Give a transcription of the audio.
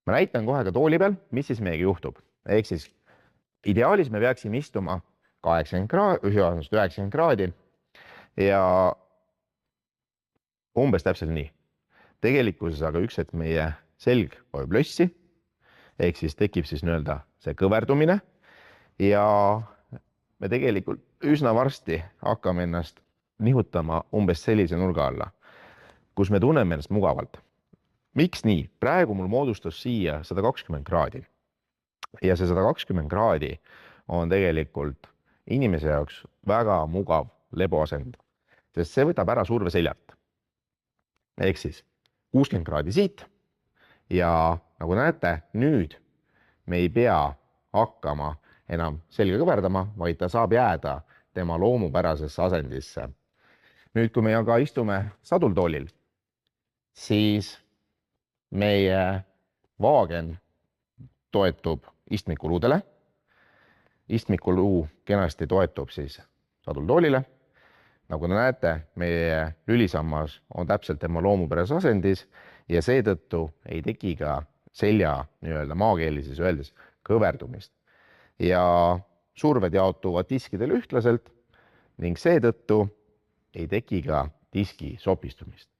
Ma näitan kohe ka tooli peal, mis siis meiega juhtub. Ehk siis ideaalis me peaksime istuma 90 kraadi ja umbes täpselt nii. Tegelikkuses aga üks hetk meie selg vajub lössi, ehk siis tekib siis nii-öelda see kõverdumine ja me tegelikult üsna varsti hakkame ennast nihutama umbes sellise nurga alla, kus me tunneme ennast mugavalt. Miks nii? Praegu mul moodustus siia 120 kraadi ja see 120 kraadi on tegelikult inimese jaoks väga mugav leboasend, sest see võtab ära surve seljalt. Ehk siis 60 kraadi siit ja nagu näete, nüüd me ei pea hakkama enam selga kõverdama, vaid ta saab jääda tema loomupärasesse asendisse. Nüüd, kui me aga istume sadultoolil, siis meie vaagen toetub istmikuluudele. Istmikuluu kenasti toetub siis sadultoolile. Nagu te näete, meie lülisammas on täpselt tema loomupärases asendis ja seetõttu ei teki ka selja nii-öelda maakeelises öeldes kõverdumist. Ja surved jaotuvad diskidel ühtlaselt ning seetõttu ei teki ka diski sopistumist.